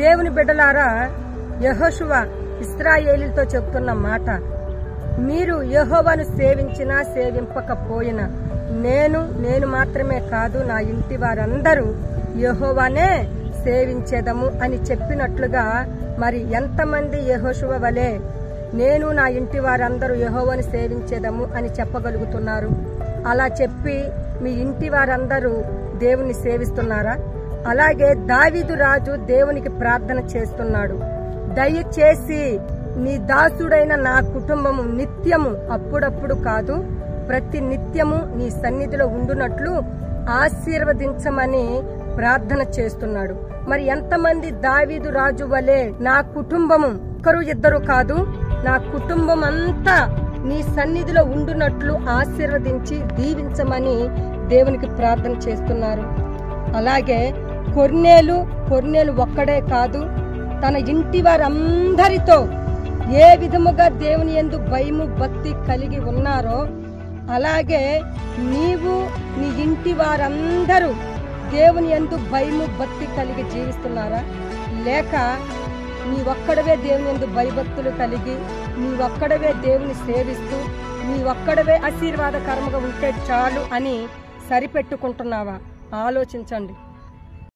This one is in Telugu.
దేవుని బిడ్డలారా, యెహోషువ ఇశ్రాయేలీయులతో చెప్తున్న మాట, మీరు యెహోవాను సేవించినా సేవింపకపోయినా నేను మాత్రమే కాదు, నా ఇంటి వారందరూ యెహోవానే సేవించేదము అని చెప్పినట్లుగా మరి ఎంతమంది యెహోషువ వలె నేను నా ఇంటి వారందరూ యెహోవాను సేవించేదము అని చెప్పగలుగుతున్నారు? అలా చెప్పి మీ ఇంటి వారందరూ దేవుని సేవిస్తున్నారా? అలాగే దావీదు రాజు దేవునికి ప్రార్థన చేస్తున్నాడు, దయచేసి నీ దాసుడైన నా కుటుంబము నిత్యము, అప్పుడప్పుడు కాదు ప్రతి నిత్యము నీ సన్నిధిలో ఉండునట్లు ఆశీర్వదించమని ప్రార్థన చేస్తున్నాడు. మరి ఎంతమంది దావీదు రాజు వలె నా కుటుంబము ఒకరు ఇద్దరు కాదు, నా కుటుంబం అంతా నీ సన్నిధిలో ఉండునట్లు ఆశీర్వదించి దీవించమని దేవునికి ప్రార్థన చేస్తున్నారు? అలాగే కొర్నేలు ఒక్కడే కాదు, తన ఇంటి వారందరితో ఏ విధముగా దేవుని యందు భయము భక్తి కలిగి ఉన్నారో అలాగే నీవు నీ ఇంటి వారందరూ దేవుని యందు భయము భక్తి కలిగి జీవిస్తున్నారా? లేక నీ ఒక్కడవే దేవుని యందు భయభక్తులు కలిగి నీ ఒక్కడవే దేవుని సేవిస్తూ నీ ఒక్కడవే ఆశీర్వాదకరముగా ఉంటే చాలు అని సరిపెట్టుకుంటున్నావా? ఆలోచించండి.